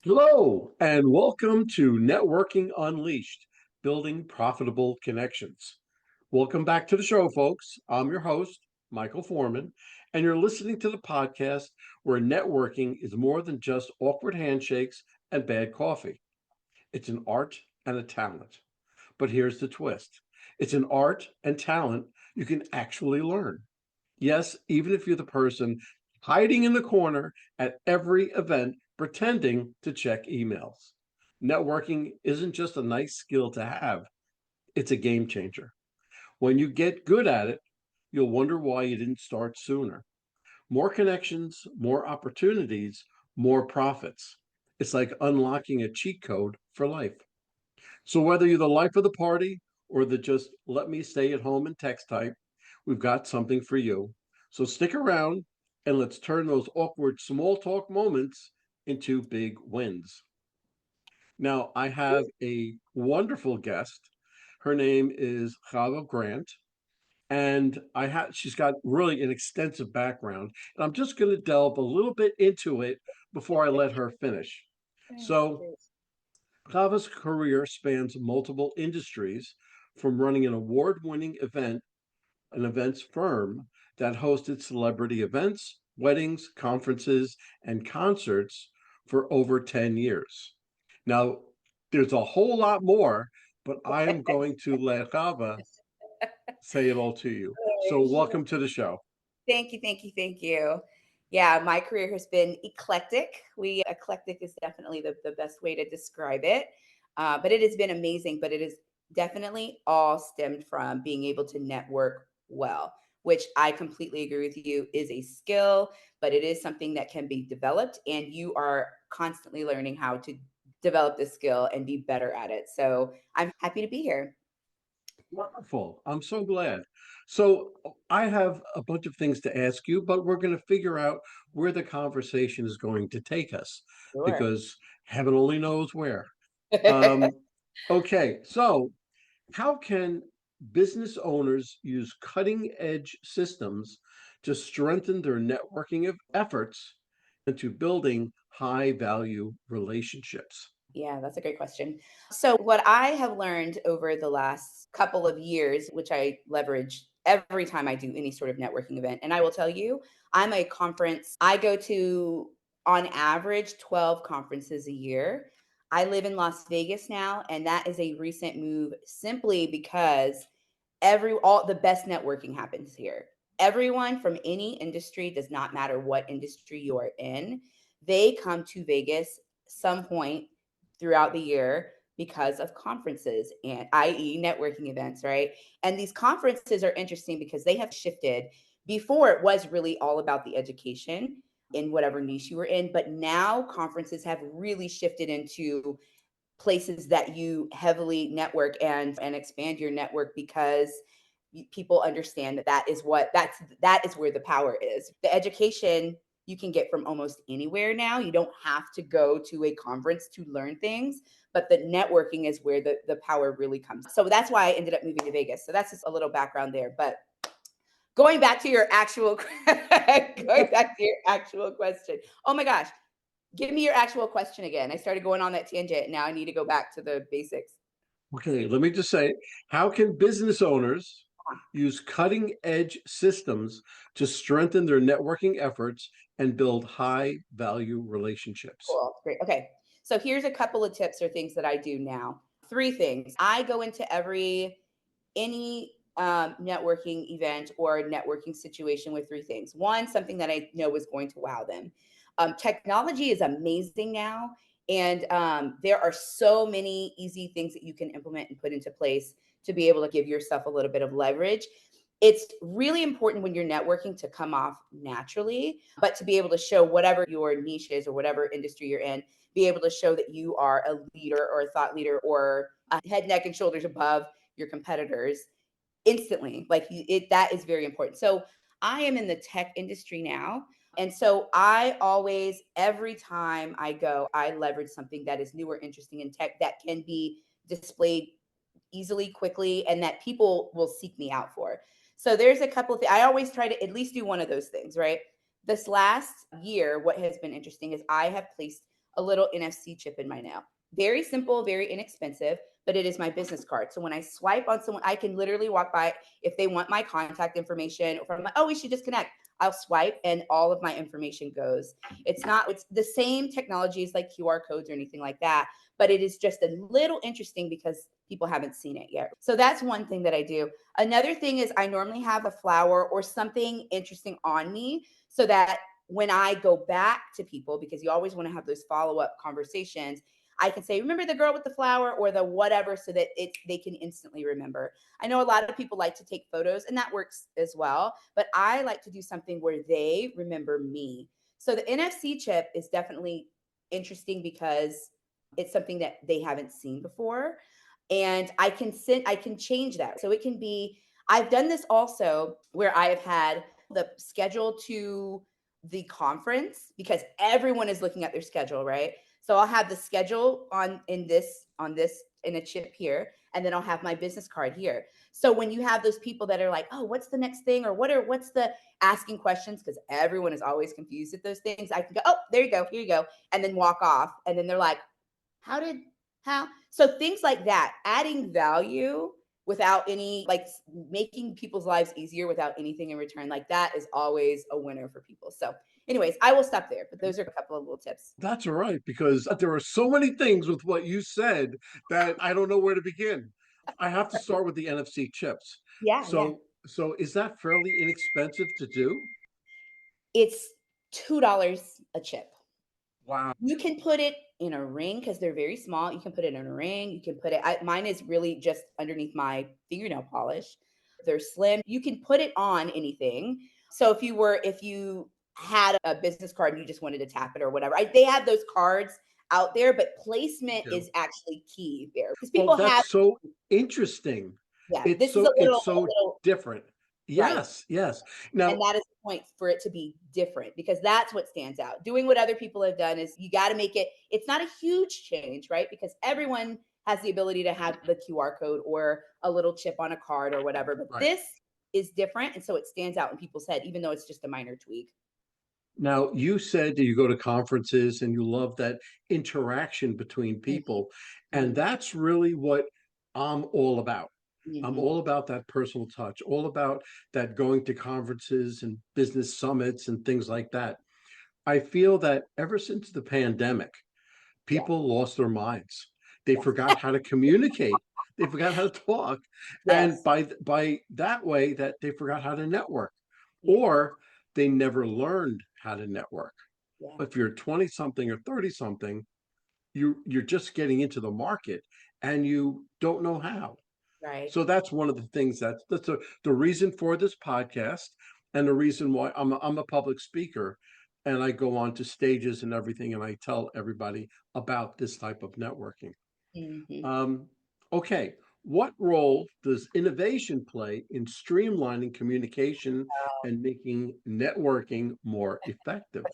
Hello, and welcome to Networking Unleashed, Building Profitable Connections. Welcome back to the show, folks. I'm your host, Michael Forman, and you're listening to the podcast where networking is more than just awkward handshakes and bad coffee. It's an art and a talent. But here's the twist, it's an art and talent you can actually learn. Yes, even if you're the person hiding in the corner at every event pretending to check emails. Networking isn't just a nice skill to have, it's a game changer. When you get good at it, you'll wonder why you didn't start sooner. More connections, more opportunities, more profits. It's like unlocking a cheat code for life. So, whether you're the life of the party or the just let me stay at home and text type, we've got something for you. So, stick around and let's turn those awkward small talk moments into big wins. Now, I have a wonderful guest. Her name is Chavah Grant, and she's got really an extensive background. And I'm just going to delve a little bit into it before I let her finish. So, Chava's career spans multiple industries, from running an award-winning an events firm that hosted celebrity events, weddings, conferences, and concerts for over 10 years. Now, there's a whole lot more, but I am going to let Chava say it all to you. So, welcome to the show. Thank you, thank you, thank you. Yeah, my career has been eclectic. Eclectic is definitely the best way to describe it. But it has been amazing, but it is definitely all stemmed from being able to network well, which I completely agree with you is a skill, but it is something that can be developed, and you are constantly learning how to develop this skill and be better at it. So I'm happy to be here. Wonderful. I'm so glad. So, I have a bunch of things to ask you, but we're going to figure out where the conversation is going to take us Sure. because heaven only knows where. Um, okay, so how can business owners use cutting edge systems to strengthen their networking efforts and to building high value relationships? Yeah, that's a great question. So, what I have learned over the last couple of years, which I leverage every time I do any sort of networking event, and I will tell you, I go to on average 12 conferences a year. I live in Las Vegas now, and that is a recent move simply because all the best networking happens here. Everyone from any industry, does not matter what industry you are in, they come to Vegas some point throughout the year because of conferences, and i.e. networking events, right? And these conferences are interesting because they have shifted. Before, it was really all about the education in whatever niche you were in, but now conferences have really shifted into places that you heavily network and expand your network because people understand that that is where the power is. The education you can get from almost anywhere now. You don't have to go to a conference to learn things, but the networking is where the power really comes. So that's why I ended up moving to Vegas. So that's just a little background there. But going back to your actual going back to your actual question. Oh my gosh, give me your actual question again. I started going on that tangent. Now I need to go back to the basics. Okay, let me just say, how can business owners use cutting edge systems to strengthen their networking efforts and build high value relationships? Cool. Great. Okay. So here's a couple of tips or things that I do now. Three things. I go into any networking event or networking situation with three things. One, something that I know is going to wow them. Technology is amazing now, and there are so many easy things that you can implement and put into place to be able to give yourself a little bit of leverage. It's really important when you're networking to come off naturally, but to be able to show whatever your niche is or whatever industry you're in, be able to show that you are a leader or a thought leader or a head, neck, and shoulders above your competitors instantly. That is very important. So I am in the tech industry now. And so I always, every time I go, I leverage something that is new or interesting in tech that can be displayed easily, quickly, and that people will seek me out for. So there's a couple of things. I always try to at least do one of those things, right? This last year, what has been interesting is I have placed a little NFC chip in my nail. Very simple, very inexpensive, but it is my business card. So when I swipe on someone, I can literally walk by if they want my contact information, or if I'm like, oh, we should just connect. I'll swipe and all of my information goes. It's the same technology as like QR codes or anything like that, but it is just a little interesting because people haven't seen it yet. So that's one thing that I do. Another thing is I normally have a flower or something interesting on me so that when I go back to people, because you always want to have those follow-up conversations, I can say, remember the girl with the flower or the whatever, so that they can instantly remember. I know a lot of people like to take photos, and that works as well, but I like to do something where they remember me. So the NFC chip is definitely interesting because it's something that they haven't seen before. And I can change that. So it can be, I've done this also where I have had the schedule to the conference because everyone is looking at their schedule, right? So I'll have the schedule on this in a chip here, and then I'll have my business card here. So when you have those people that are like, "Oh, what's the next thing?" or what's the asking questions, because everyone is always confused at those things, I can go, "Oh, there you go. Here you go." And then walk off, and then they're like, "How did how?" So things like that, adding value without any like making people's lives easier without anything in return, like that is always a winner for people. So anyways, I will stop there, but those are a couple of little tips. That's all right, because there are so many things with what you said that I don't know where to begin. I have to start with the NFC chips. Yeah, yeah. So is that fairly inexpensive to do? It's $2 a chip. Wow. You can put it in a ring because they're very small. You can put it in a ring. You can put it, mine is really just underneath my fingernail polish. They're slim. You can put it on anything. So if you had a business card and you just wanted to tap it or whatever, they have those cards out there, but placement Yeah. is actually key there because Well, people have, that's so interesting. yeah, It's this is a so little, it's so different. right. Yes, yes. And Now, that is the point for it to be different because that's what stands out. Doing what other people have done is you got to make it, it's not a huge change, right? Because everyone has the ability to have the QR code or a little chip on a card or whatever. But right. this is different. And so it stands out in people's head, even though it's just a minor tweak. Now, you said that you go to conferences and you love that interaction between Mhm, people, and mhm, that's really what I'm all about. I'm mhm. all about that personal touch, all about that going to conferences and business summits and things like that. I feel that ever since the pandemic, Yeah. people lost their minds. They Yes. forgot how to communicate. They forgot how to talk. And Yes. by that way that they forgot how to network, Yeah. or they never learned how to network. Yeah. If you're 20 something or 30 something, you're just getting into the market and you don't know how. Right. So that's one of the things the reason for this podcast, and the reason why I'm a public speaker, and I go on to stages and everything, and I tell everybody about this type of networking. Mhm. Um, okay, what role does innovation play in streamlining communication and making networking more effective?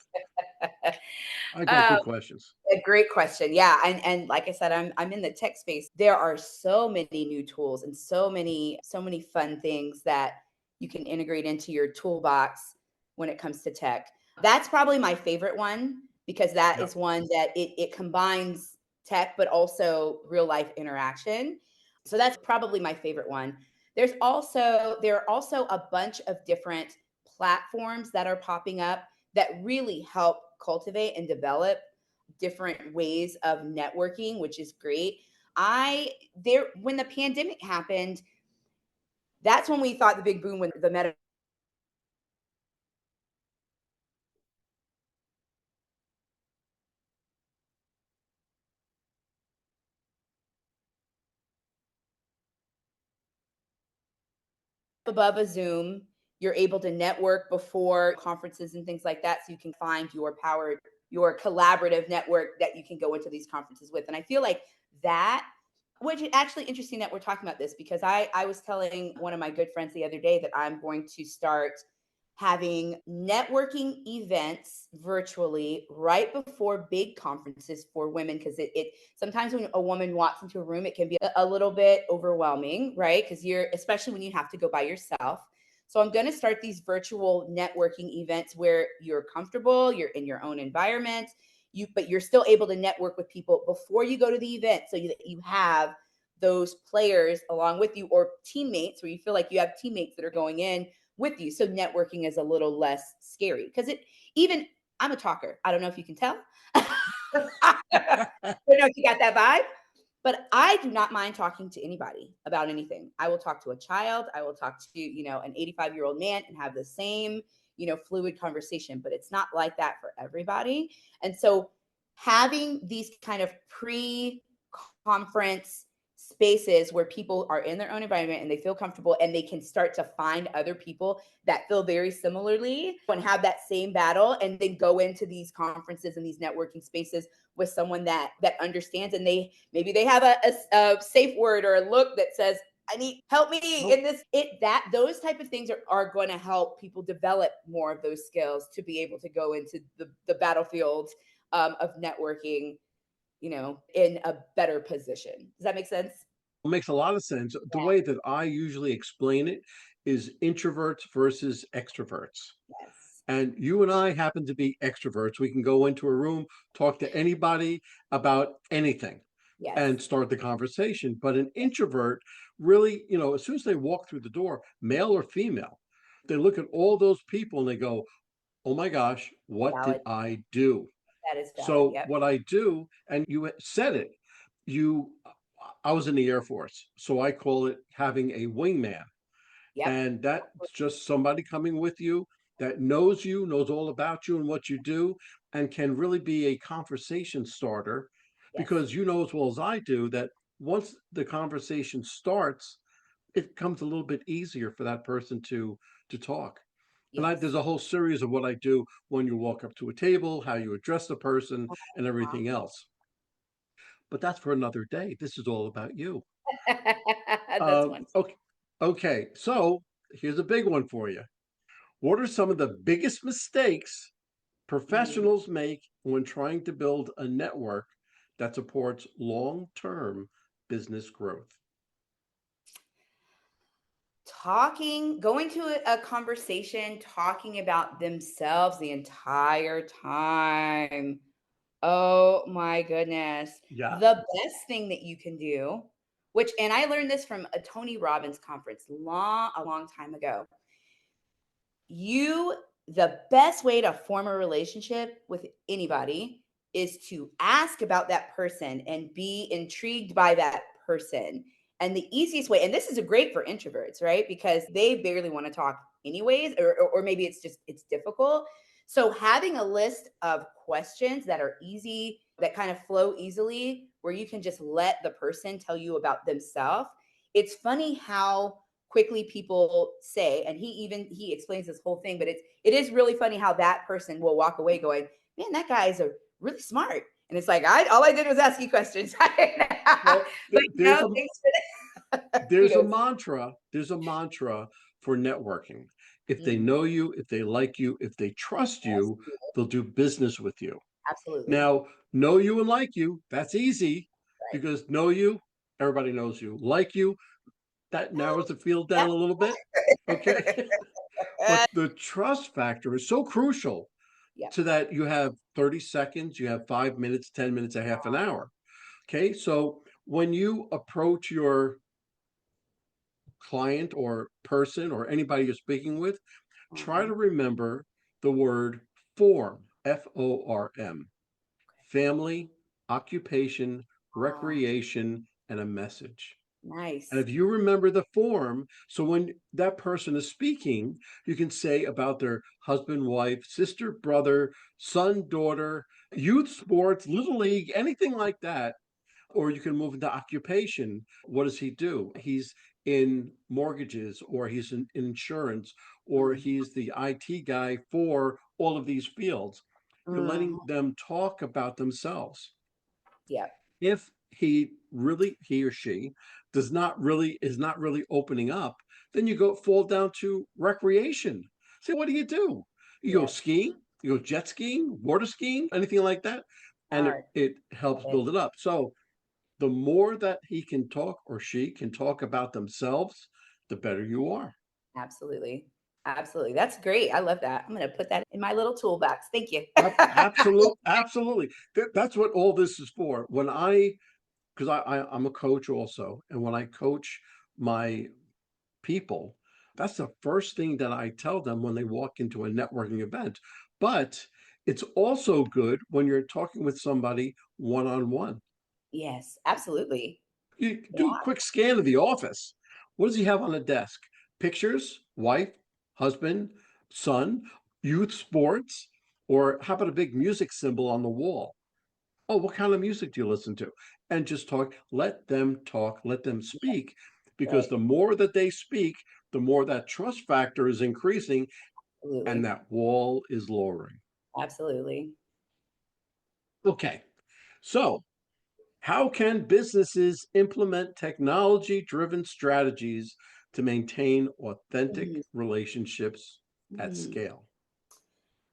I got Um, good questions. A great question. Yeah, and like I said, I'm in the tech space. There are so many new tools and so many fun things that you can integrate into your toolbox when it comes to tech. That's probably my favorite one because that Yep. is one that it combines tech but also real life interaction. So that's probably my favorite one. There are also a bunch of different platforms that are popping up that really help cultivate and develop different ways of networking, which is great. I there When the pandemic happened, that's when we thought the big boom when the meta above a Zoom, you're able to network before conferences and things like that. So you can find your collaborative network that you can go into these conferences with. And I feel like that, which is actually interesting that we're talking about this because I was telling one of my good friends the other day that I'm going to start having networking events virtually right before big conferences for women because it sometimes when a woman walks into a room it can be a little bit overwhelming, right? Because you're, especially when you have to go by yourself. So I'm going to start these virtual networking events where you're comfortable, you're in your own environment, but you're still able to network with people before you go to the event, so that you have those players along with you, or teammates, where you feel like you have teammates that are going in with you. So networking is a little less scary, because it even I'm a talker. I don't know if you can tell. I don't know if you got that vibe. But I do not mind talking to anybody about anything. I will talk to a child. I will talk to, an 85-year-old man and have the same, fluid conversation, but it's not like that for everybody. And so having these kind of pre-conference spaces where people are in their own environment and they feel comfortable, and they can start to find other people that feel very similarly and have that same battle, and then go into these conferences and these networking spaces with someone that understands, and maybe they have a safe word or a look that says, I need help me Well, in this. Those type of things are going to help people develop more of those skills to be able to go into the battlefield of networking, in a better position. Does that make sense? it makes a lot of sense. The Yeah. way that I usually explain it is introverts versus extroverts. Yes. And you and I happen to be extroverts. We can go into a room, talk to anybody about anything and Yes. start the conversation. But an introvert really, as soon as they walk through the door, male or female, they look at all those people and they go, oh my gosh, what did Valid. I do? That is valid. So Yep. what I do, and you said it, you, I was in the Air Force, so I call it having a wingman. Yep. And that's just somebody coming with you that knows you, knows all about you and what you do, and can really be a conversation starter. Yes. Because you know as well as I do that once the conversation starts, it becomes a little bit easier for that person to talk. And there's Yes. a whole series of what I do when you walk up to a table, how you address the person, and Uh-huh. everything else. But that's for another day. This is all about you. That's one. Okay, okay. So here's a big one for you. What are some of the biggest mistakes Mhm. professionals make when trying to build a network that supports long-term business growth? Going to a conversation, talking about themselves the entire time. Oh my goodness. Yeah. The best thing that you can do, and I learned this from a Tony Robbins conference a long time ago. The best way to form a relationship with anybody is to ask about that person and be intrigued by that person. And the easiest way, and this is a great for introverts, right? Because they barely want to talk anyways, or maybe it's difficult. So having a list of questions that are easy, that kind of flow easily, where you can just let the person tell you about themselves. It's funny how quickly people say, and he explains this whole thing, but it is really funny how that person will walk away going, man, that guy is a really smart. And it's like, all I did was ask you questions. But Well, there's a thanks for the there's a kudos. mantra. There's a mantra for networking. If they Mhm. know you, if they like you, if they trust Yes, you, they'll do business with you. absolutely. Now, know you and like you, that's easy Right. because know you, everybody knows you. Like you, that narrows the field down Yeah. a little bit. Okay. But the trust factor is so crucial Yeah. to that you have 30 seconds, you have 5 minutes, 10 minutes, a half an hour. Okay. So when you approach your client or person or anybody you're speaking with, try Uh-huh. to remember the word form, FORM, family, occupation, Ah, recreation, and a message. And nice. if you remember the form, so when that person is speaking, you can say about their husband, wife, sister, brother, son, daughter, youth sports, little league, anything like that. Or you can move into occupation. What does he do? He's in mortgages, or he's in insurance, or Mhm. he's the IT guy for all of these fields. You're letting Mhm. them talk about themselves. Yeah. If he or she is not really opening up, then you go fall down to recreation. Say, what do you do? You go Yeah. skiing, you go jet skiing, water skiing, anything like that, and Smart. it helps Love it. build it up. So the more that he can talk or she can talk about themselves, the better you are. Absolutely. Absolutely. That's great. I love that. I'm going to put that in my little toolbox. Thank you. Absolutely. That's what all this is for. Because I'm a coach also, and when I coach my people, that's the first thing that I tell them when they walk into a networking event. But it's also good when you're talking with somebody one on one. Yes, absolutely. You do a Yeah. quick scan of the office. What does he have on the desk? Pictures, wife, husband, son, youth sports, or how about a big music symbol on the wall? Oh, what kind of music do you listen to? And just talk, let them speak, because Right. the more that they speak, the more that trust factor is increasing and Absolutely. that wall is lowering. Absolutely. Okay, so how can businesses implement technology driven strategies to maintain authentic Mhm. relationships at Mhm. scale?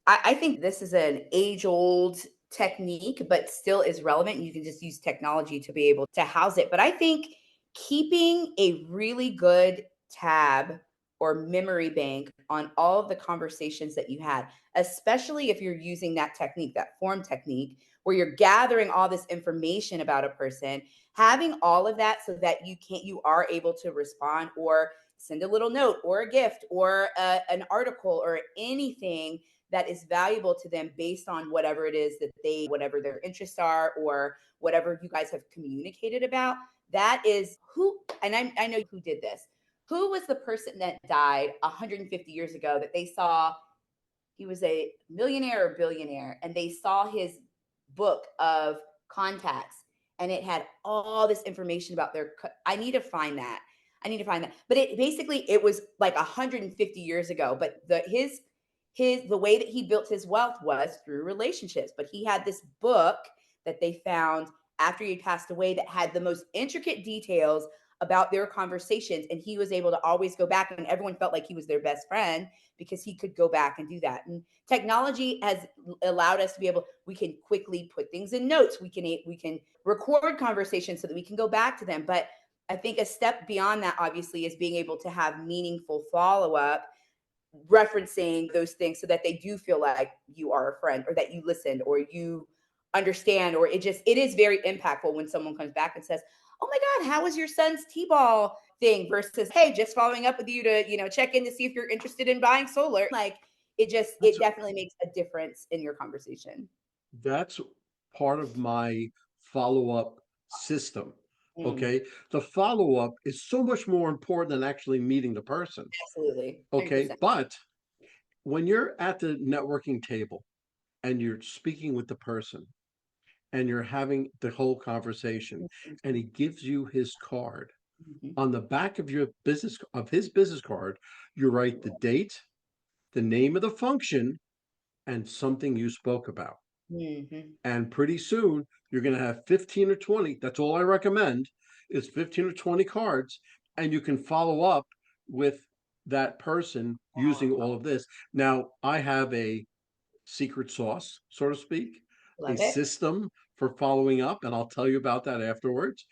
I think this is an age old technique, but still is relevant. You can just use technology to be able to house it. But I think keeping a really good tab or memory bank on all of the conversations that you had, especially if you're using that technique, that form technique, where you're gathering all this information about a person, having all of that so that you are able to respond or send a little note or a gift or an article or anything that is valuable to them based on whatever it is that whatever their interests are or whatever you guys have communicated about. That is who, and I know who did this. Who was the person that died 150 years ago that they saw he was a millionaire or billionaire and they saw his book of contacts and it had all this information about I need to find that. I need to find that. But it basically it was like 150 years ago, but the way that he built his wealth was through relationships. But he had this book that they found after he passed away that had the most intricate details about their conversations and he was able to always go back and everyone felt like he was their best friend because he could go back and do that. And technology has allowed us to be able, we can quickly put things in notes. We can record conversations so that we can go back to them. But I think a step beyond that, obviously, is being able to have meaningful follow up referencing those things so that they do feel like you are a friend or that you listened or you understand or it is very impactful when someone comes back and says, oh my god, how was your son's t-ball thing versus hey, just following up with you to check in to see if you're interested in buying solar. Like That's it definitely makes a difference in your conversation. that's part of my follow-up system. Mm, Okay. The follow-up is so much more important than actually meeting the person. absolutely, Okay. 100%. But when you're at the networking table and you're speaking with the person and you're having the whole conversation and he gives you his card, Mhm, on the back of his business card, you write the date, the name of the function, and something you spoke about. mhm, And pretty soon you're going to have 15 or 20. That's all I recommend is 15 or 20 cards. And you can follow up with that person using all of this. Now, I have a secret sauce, so to speak, a love it. system for following up. And I'll tell you about that afterwards.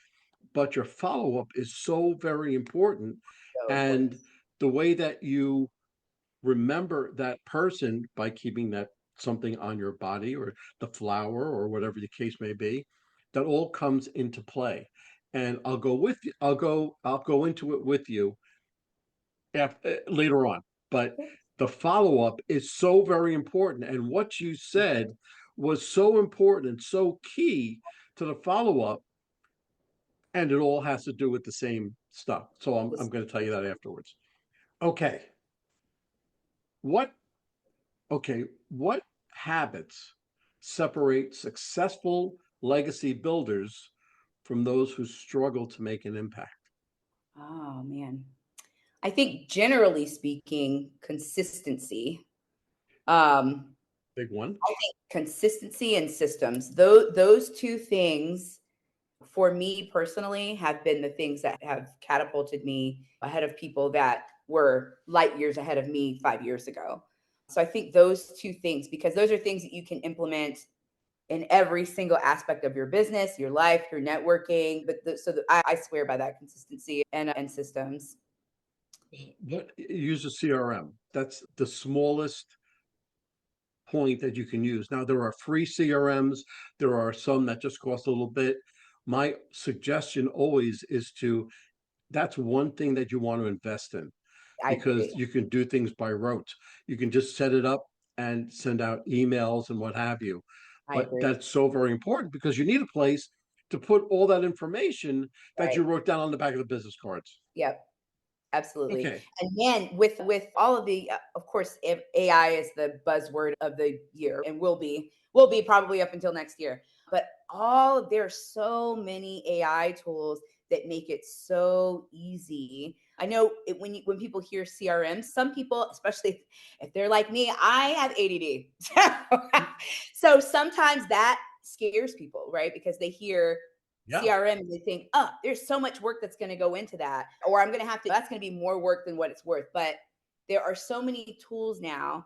But your follow up is so very important. So important. And the way that you remember that person by keeping that something on your body or the flower or whatever the case may be, that all comes into play. And I'll go with you, I'll go into it with you later on. But the follow up is so very important. And what you said was so important and so key to the follow up. And it all has to do with the same stuff. So I'm going to tell you that afterwards. Okay. What what habits separate successful legacy builders from those who struggle to make an impact? Oh man. I think generally speaking, consistency. Um, Big one. I think consistency and systems. Those two things for me personally have been the things that have catapulted me ahead of people that were light years ahead of me 5 years ago. So I think those two things because those are things that you can implement in every single aspect of your business, your life, your networking. I swear by that consistency and systems. But use a CRM. That's the smallest point that you can use. Now, there are free CRMs, there are some that just cost a little bit. My suggestion always is to, that's one thing that you want to invest in I because agree. you can do things by rote. You can just set it up and send out emails and what have you. I But agree. that's so very important because you need a place to put all that information that you Right. wrote down on the back of the business cards. Yep. Absolutely. Okay. And man, with all of the of course AI is the buzzword of the year and will be probably up until next year. But all there's so many AI tools that make it so easy. I know when people hear CRM, some people, especially if they're like me, I have ADD. So sometimes that scares people, right? Because they hear Yeah. CRM and they think, oh, there's so much work that's going to go into that, or I'm going to have to, that's going to be more work than what it's worth. But there are so many tools now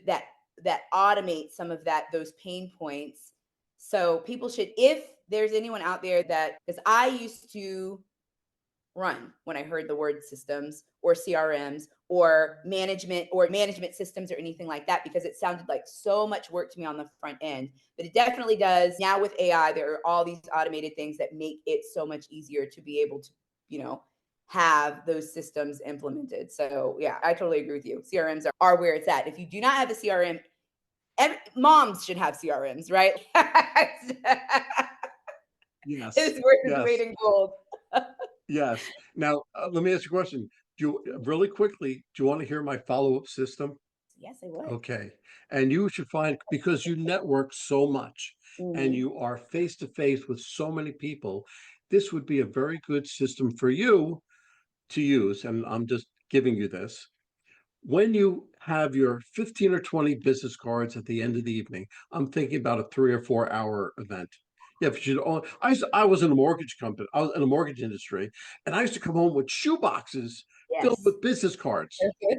that automate some of those pain points. So people should, if there's anyone out there that, because I used to run when I heard the word systems or CRMs or management systems or anything like that because it sounded like so much work to me on the front end. But it definitely does. Now with AI, there are all these automated things that make it so much easier to be able to, you know, have those systems implemented. So yeah, I totally agree with you. CRMs are where it's at. If you do not have a CRM, moms should have CRMs, right? Yes. It's worth its weight Yes. in gold. Yes. Now, let me ask you a question. Do you really quickly, do you want to hear my follow-up system? Yes, I would. Okay. And you should find, because you network so much and Mhm. you are face to face with so many people, this would be a very good system for you to use. And I'm just giving you this. When you have your 15 or 20 business cards at the end of the evening, I'm thinking about a 3 or 4 hour event. Yeah, but I was in a mortgage company, I was in a mortgage industry, and I used to come home with shoe boxes filled Yes. with business cards.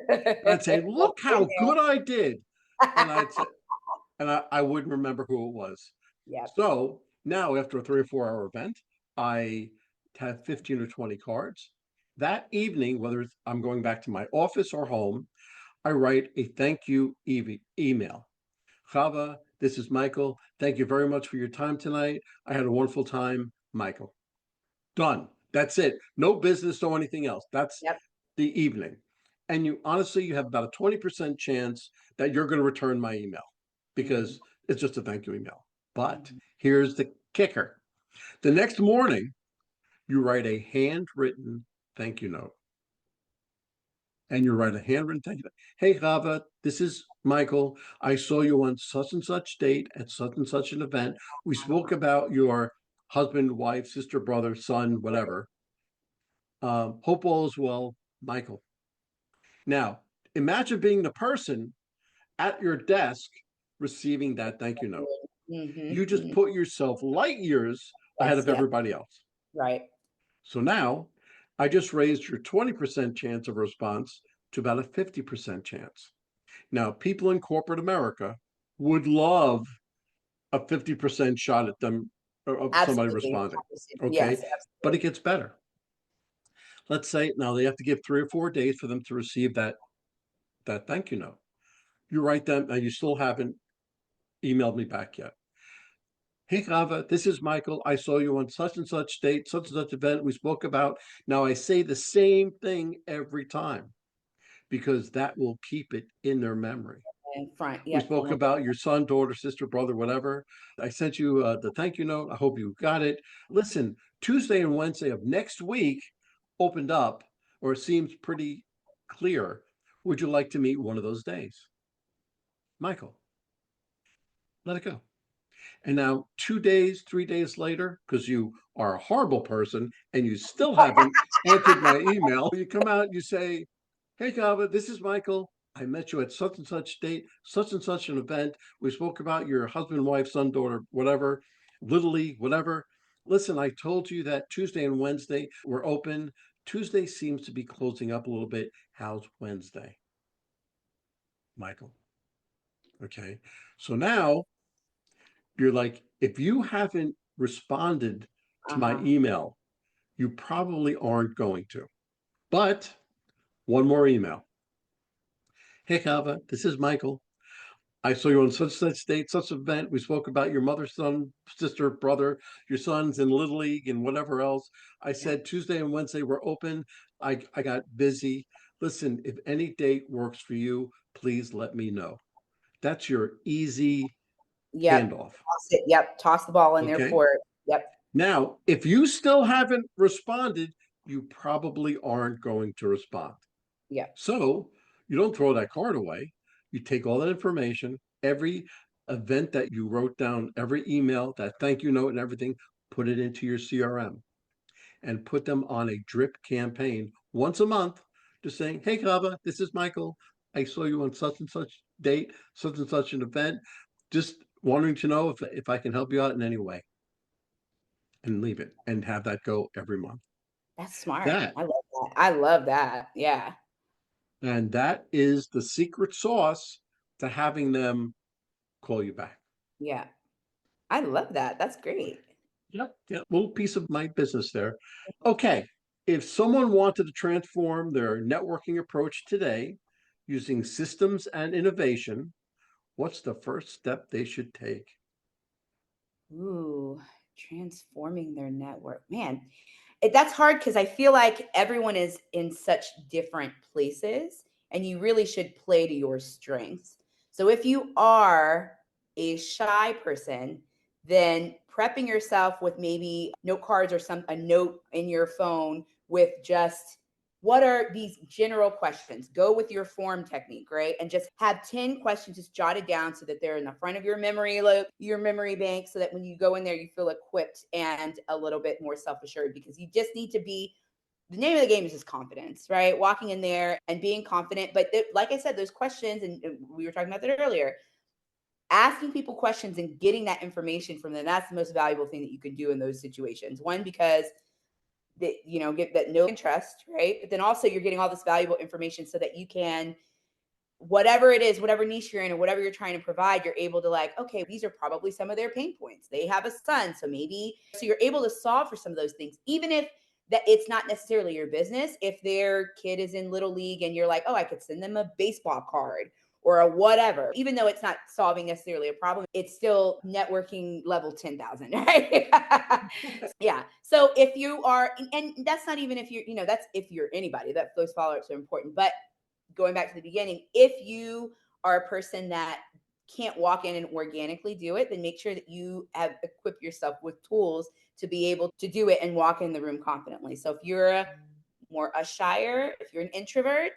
And I'd say, Well, look been how good I did. And I'd say, and I wouldn't remember who it was. Yep. So now, after a 3 or 4 hour event, I have 15 or 20 cards. That evening, whether I'm going back to my office or home, I write a thank you email. Chava, this is Michael. Thank you very much for your time tonight. I had a wonderful time, Michael. Done. That's it. No business, no anything else. That's Yep. the evening. And you honestly, you have about a 20% chance that you're going to return my email Mhm. because it's just a thank you email. But Mhm. here's the kicker. The next morning, you write a handwritten thank you note. And you write a handwritten thank you. Hey, Chava, this is Michael. I saw you on such and such date at such and such an event. We spoke about your husband, wife, sister, brother, son, Right. whatever. Hope all is well, Michael. Now, imagine being the person at your desk receiving that thank you note. Mhm. You just Mhm. put yourself light years ahead Yes, of yeah. everybody else. Right. So now I just raised your 20% chance of response to about a 50% chance. Now, people in corporate America would love a 50% shot at them of somebody Absolutely. responding. Okay. Yes, But it absolutely. gets better. Let's say now they have to give 3 or 4 days for them to receive that thank you note. You write them and you still haven't emailed me back yet. Hey Chava, this is Michael. I saw you on such and such date, such and such event we spoke about. Now I say the same thing every time because that will keep it in their memory. In front. We Yep. spoke about your son, daughter, sister, brother, whatever. I sent you the thank you note. I hope you got it. Listen, Tuesday and Wednesday of next week opened up, or it seems pretty clear. Would you like to meet one of those days? Michael, let it go. And now, 2 days, 3 days later, because you are a horrible person and you still haven't answered my email, you come out and you say, hey, Chava, this is Michael. I met you at such and such date, such and such an event. We spoke about your husband, wife, son, daughter, whatever, Little League, whatever. Listen, I told you that Tuesday and Wednesday were open. Tuesday seems to be closing up a little bit. How's Wednesday, Michael? Okay. So now you're like, if you haven't responded to my Uh-huh. email, you probably aren't going to. But One more email. Hey, Chava, this is Michael. I saw you on such date, such event. We spoke about your mother, son, sister, brother, your sons in Little League and whatever else. I Yeah. said Tuesday and Wednesday were open. I got busy. Listen, if any date works for you, please let me know. That's your easy Yep. handoff. Yep. Toss the ball in their Okay. court. Yep. Now, if you still haven't responded, you probably aren't going to respond. Yep. So you don't throw that card away. You take all that information, every event that you wrote down, every email, that thank you note and everything, put it into your CRM and put them on a drip campaign once a month, just saying, hey, Chava, this is Michael. I saw you on such and such date, such and such an event. Just wanting to know if I can help you out in any way, and leave it and have that go every month. That's smart. That I love that. I love that. Yeah. and that is the secret sauce to having them call you back. Yeah. I love that. That's great. Yep. Yeah. Little piece of my business there. Okay. If someone wanted to transform their networking approach today using systems and innovation, what's the first step they should take? Ooh, transforming their network. Man, that's hard because I feel like everyone is in such different places and you really should play to your strengths. So if you are a shy person, then prepping yourself with maybe note cards or a note in your phone with just what are these general questions? Go with your form technique, right? And just have 10 questions just jotted down so that they're in the front of your your memory bank, so that when you go in there, you feel equipped and a little bit more self-assured, because you just need to be, the name of the game is just confidence, right? Walking in there and being confident. But like I said, those questions, and we were talking about that earlier, asking people questions and getting that information from them, that's the most valuable thing that you can do in those situations. One, because that, get that no interest, right? But then also you're getting all this valuable information so that you can, whatever it is, whatever niche you're in or whatever you're trying to provide, you're able to, like, okay, these are probably some of their pain points. They have a son, so maybe, so you're able to solve for some of those things, even if that it's not necessarily your business. If their kid is in Little League and you're like, oh, I could send them a baseball card or a whatever, even though it's not solving necessarily a problem, it's still networking level 10,000, right? Yeah. So if you are, and that's not even if you're, that's if you're anybody, that those follow-ups are important. But going back to the beginning, if you are a person that can't walk in and organically do it, then make sure that you have equipped yourself with tools to be able to do it and walk in the room confidently. So if you're more a shyer, if you're an introvert,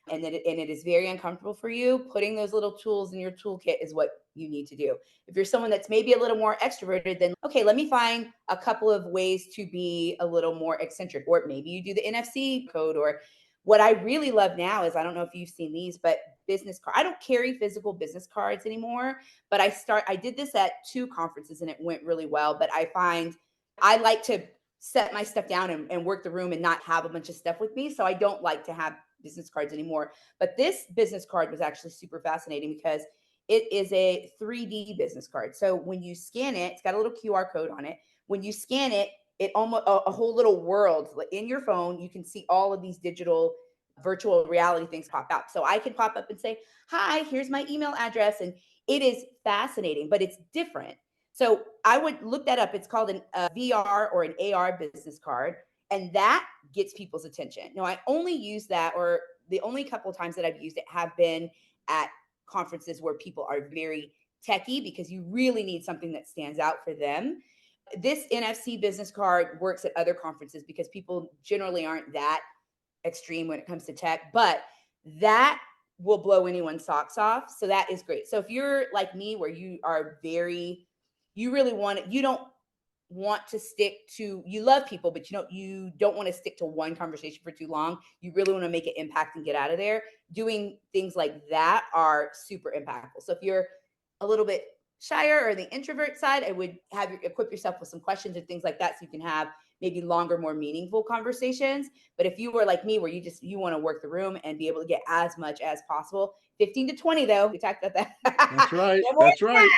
and it is very uncomfortable for you, putting those little tools in your toolkit is what you need to do. If you're someone that's maybe a little more extroverted, then okay, let me find a couple of ways to be a little more eccentric, or maybe you do the NFC code. Or what I really love now is, I don't know if you've seen these, but business card. I don't carry physical business cards anymore, but I did this at 2 conferences and it went really well. But I find I like to set my stuff down and work the room and not have a bunch of stuff with me. So I don't like to have business cards anymore. But this business card was actually super fascinating because it is a 3D business card. So when you scan it, it's got a little QR code on it. When you scan it, it almost a whole little world in your phone. You can see all of these digital virtual reality things pop out. So I can pop up and say, hi, here's my email address. And it is fascinating, but it's different. So I would look that up. It's called a VR or an AR business card. And that gets people's attention. Now, I only use that, or the only couple of times that I've used it have been at conferences where people are very techy, because you really need something that stands out for them. This NFC business card works at other conferences because people generally aren't that extreme when it comes to tech, but that will blow anyone's socks off. So that is great. So if you're like me, where you are you really want it, you don't want to stick to, you love people, but you don't want to stick to one conversation for too long. You really want to make an impact and get out of there. Doing things like that are super impactful. So if you're a little bit shyer or the introvert side, I would have you equip yourself with some questions and things like that, so you can have maybe longer, more meaningful conversations. But if you were like me, where you want to work the room and be able to get as much as possible, 15 to 20 though, we talked about That's that. right. No more That's than right.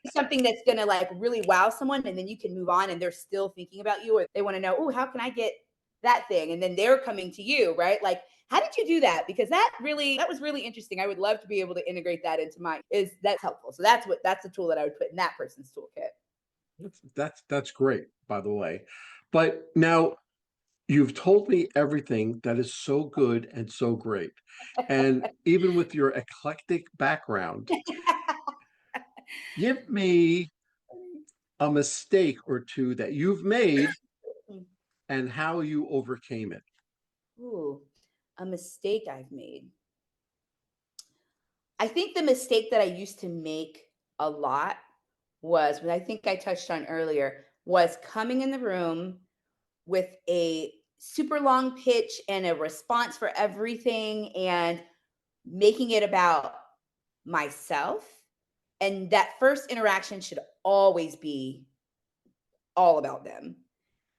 that. Something that's going to like really wow someone, and then you can move on and they're still thinking about you, or they want to know, oh, how can I get that thing, and then they're coming to you, right? Like, how did you do that? Because that was really interesting. I would love to be able to integrate that into my is that's helpful. So that's the tool that I would put in that person's toolkit. That's great, by the way. But now you've told me everything that is so good and so great. And even with your eclectic background, give me a mistake or two that you've made and how you overcame it. Ooh, a mistake I've made. I think the mistake that I used to make a lot was what I think I touched on earlier was coming in the room with a super long pitch and a response for everything and making it about myself. And that first interaction should always be all about them.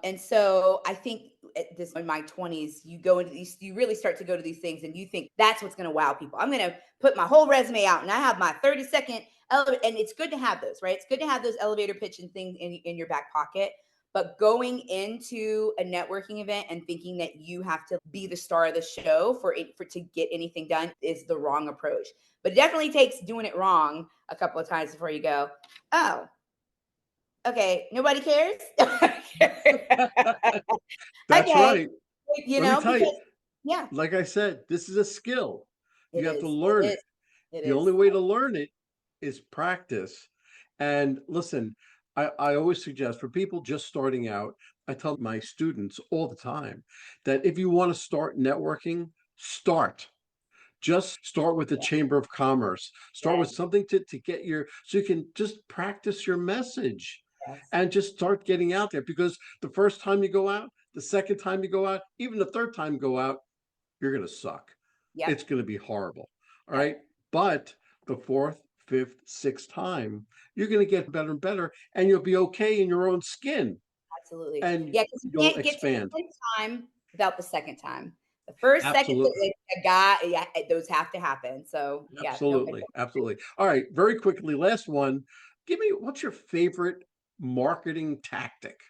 And so I think at this in my 20s, you go into these, you really start to go to these things and you think that's what's going to wow people. I'm going to put my whole resume out and I have my 30-second elevator. And it's good to have those, right? It's good to have those elevator pitch and things in your back pocket. But going into a networking event and thinking that you have to be the star of the show for it for to get anything done is the wrong approach. But it definitely takes doing it wrong a couple of times before you go, oh, okay, nobody cares. That's Okay, right. you Let me know, tell you, because yeah, like I said, this is a skill. it You have to is. learn It it. is. It The only is. way to learn it is practice. And listen, I always suggest for people just starting out, I tell my students all the time that if you want to start networking, start. Just start with the Yeah. Chamber of Commerce. Start with Yes. something to get your, so you can just practice your message Yes. and just start getting out there. Because the first time you go out, the second time you go out, even the third time you go out, you're going to suck. Yep. It's going to be horrible. All Yep. right. But the fourth, fifth, sixth time, you're going to get better and better, and you'll be okay in your own skin Absolutely. and Yeah, because you you'll can't get to the expand. 10th time without the second time. The first, second, Absolutely. a guy, yeah, those have to happen. So yeah, no, I Absolutely. Absolutely. All right. Very quickly, last one. Give me what's your favorite marketing tactic?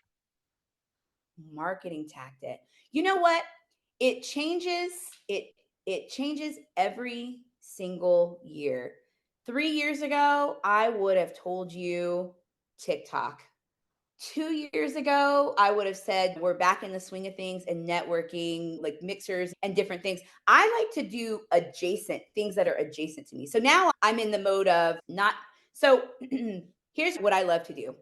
marketing tactic. You know what? It changes. It it changes every single year. 3 years ago, I would have told you TikTok. 2 years ago, I would have said we're back in the swing of things and networking, like mixers and different things. I like to do adjacent things that are adjacent to me. So now I'm in the mode of not. So here's what I love to do.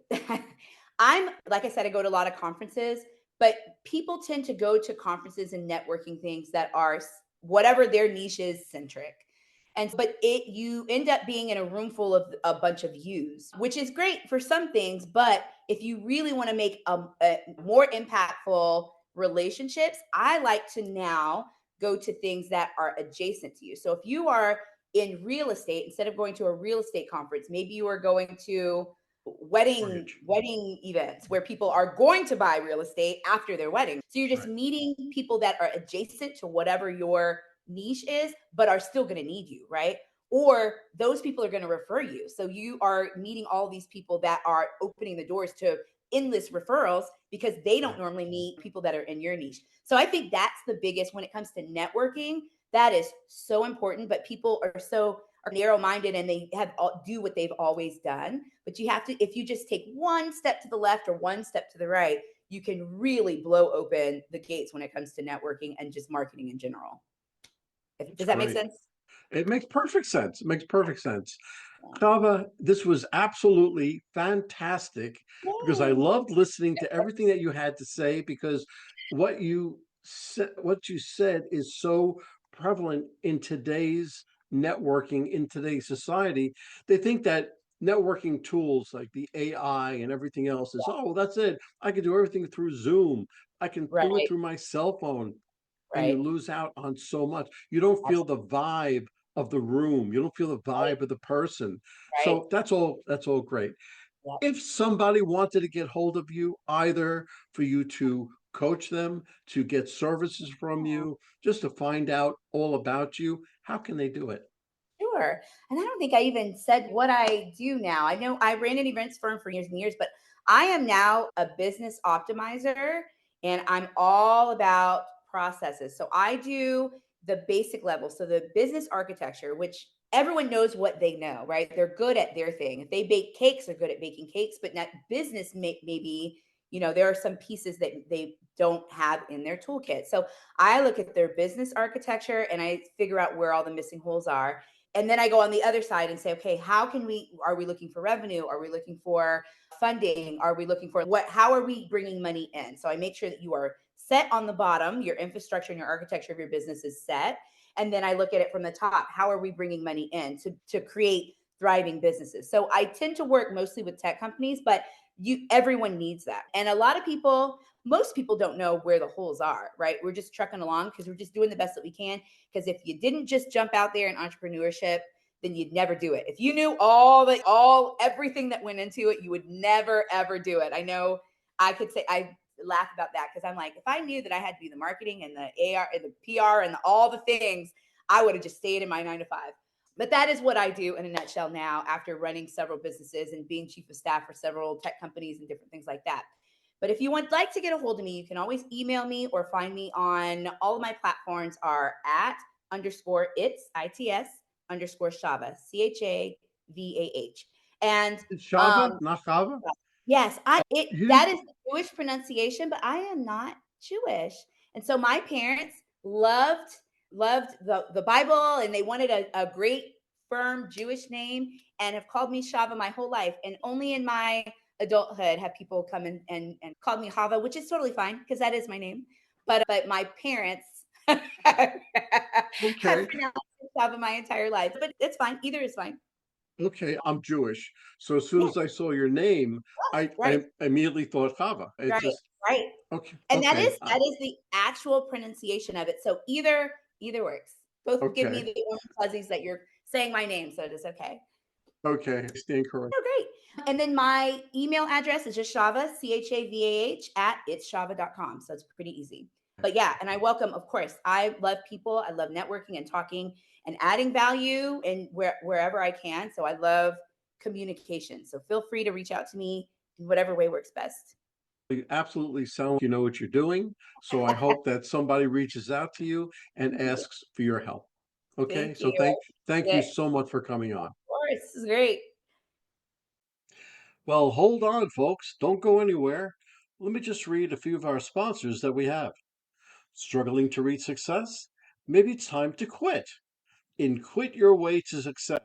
I'm, like I said, I go to a lot of conferences, but people tend to go to conferences and networking things that are whatever their niche is centric. And but it you end up being in a room full of a bunch of yous, which is great for some things, but if you really want to make a more impactful relationships, I like to now go to things that are adjacent to you. So if you are in real estate, instead of going to a real estate conference, maybe you are going to Mortgage. wedding events where people are going to buy real estate after their wedding. So you're just Right. meeting people that are adjacent to whatever your niche is, but are still going to need you, right? Or those people are going to refer you. So you are meeting all these people that are opening the doors to endless referrals because they don't Right. normally meet people that are in your niche. So I think that's the biggest when it comes to networking. That is so important, but people are so are narrow-minded and they have do what they've always done. But you have to, if you just take one step to the left or one step to the right, you can really blow open the gates when it comes to networking and just marketing in general. That's Does that make great. sense? It makes perfect sense. It makes perfect sense. Yeah. Chava, this was absolutely fantastic because I Yay. loved listening to everything that you had to say because what you said is so prevalent in today's networking, in today's society. They think that networking tools like the AI and everything else is, oh, well, that's it. I can do everything through Zoom. I can do it Right, through my cell phone. And you right, lose out on so much. You don't feel absolutely, the vibe of the room. You don't feel the right, vibe of the person. right, So that's all great. yep, If somebody wanted to get hold of you, either for you to coach them, to get services from yeah, you, just to find out all about you, how can they do it? sure. And I don't think I even said what I do now. I know I ran an events firm for years and years, but I am now a business optimizer And I'm all about processes. So I do the basic level. So the business architecture, which everyone knows what they know, right? They're good at their thing. If they bake cakes, they're good at baking cakes, but not business maybe, there are some pieces that they don't have in their toolkit. So I look at their business architecture and I figure out where all the missing holes are. And then I go on the other side and say, okay, are we looking for revenue? Are we looking for funding? Are we looking for how are we bringing money in? So I make sure that you are set on the bottom, your infrastructure and your architecture of your business is set. And then I look at it from the top. How are we bringing money in to create thriving businesses? So I tend to work mostly with tech companies, but everyone needs that. And a lot of people, most people don't know where the holes are, right? We're just trucking along because we're just doing the best that we can. Because if you didn't just jump out there in entrepreneurship, then you'd never do it. If you knew everything that went into it, you would never ever do it. I know I could say I laugh about that because I'm like, if I knew that I had to do the marketing and the AR and the PR and all the things, I would have just stayed in my 9 to 5. But that is what I do in a nutshell now after running several businesses and being chief of staff for several tech companies and different things like that. But if you would like to get a hold of me, you can always email me or find me on all of my platforms are at underscore its underscore Chava, Chavah. And It's Chava, not Chava. yes, You that is the Jewish pronunciation, but I am not Jewish. And so my parents loved the Bible and they wanted a great firm Jewish name and have called me Chava my whole life. And only in my adulthood have people come and called me Chava, which is totally fine because that is my name. But my parents have okay? pronounced it Chava my entire life. But it's fine. Either is fine. Okay, I'm Jewish, so as soon Yeah, as I saw your name, I right. immediately thought Chava. It Right, just right. okay, And that okay, is that is the actual pronunciation of it. So either works. Both give me okay, the warm fuzzies that you're saying my name, so it is okay. okay. Stand correct. Oh, great. And then my email address is just Chava, Chavah at itschava.com. So it's pretty easy. But yeah, and I welcome, of course, I love people. I love networking and talking and adding value and wherever I can. So I love communication. So feel free to reach out to me in whatever way works best. You absolutely sound like you know what you're doing. So I hope that somebody reaches out to you and asks for your help. Okay, Thank so you. thank you Of so much for coming on. course, this is great. Well, hold on, folks. Don't go anywhere. Let me just read a few of our sponsors that we have. Struggling to reach success? Maybe it's time to quit. In Quit Your Way to Success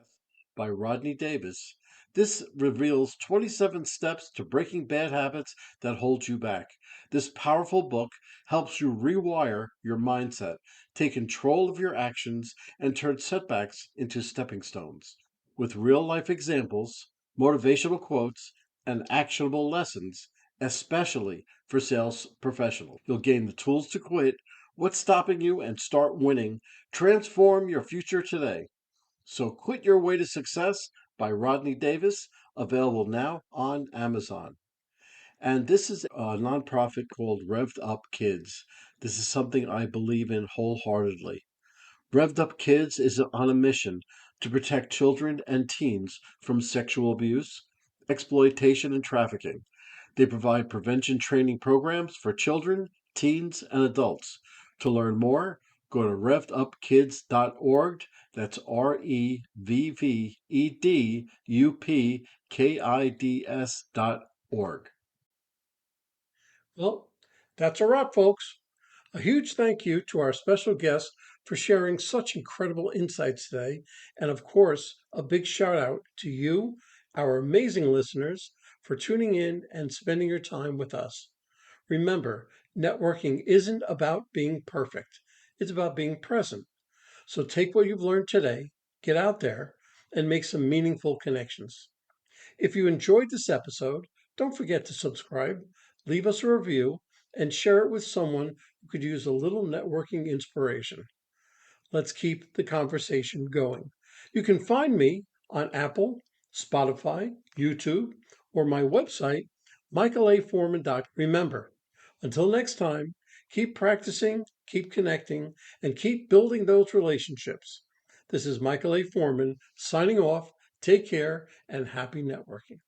by Rodney Davis, this reveals 27 steps to breaking bad habits that hold you back. This powerful book helps you rewire your mindset, take control of your actions, and turn setbacks into stepping stones. With real life examples, motivational quotes, and actionable lessons, especially for sales professionals, you'll gain the tools to quit, what's stopping you, and start winning. Transform your future today. So Quit Your Way to Success by Rodney Davis, available now on Amazon. And this is a nonprofit called Revved Up Kids. This is something I believe in wholeheartedly. Revved Up Kids is on a mission to protect children and teens from sexual abuse, exploitation, and trafficking. They provide prevention training programs for children, teens, and adults. To learn more, go to revvedupkids.org. That's REVVEDUPKIDS.org. Well, that's a wrap, folks. A huge thank you to our special guest for sharing such incredible insights today. And of course, a big shout out to you, our amazing listeners, for tuning in and spending your time with us. Remember, networking isn't about being perfect, it's about being present. So take what you've learned today, get out there, and make some meaningful connections. If you enjoyed this episode, don't forget to subscribe, leave us a review, and share it with someone who could use a little networking inspiration. Let's keep the conversation going. You can find me on Apple, Spotify, YouTube, or my website, michaelaforman.com. Remember, until next time, keep practicing, keep connecting, and keep building those relationships. This is Michael A. Forman signing off. Take care and happy networking.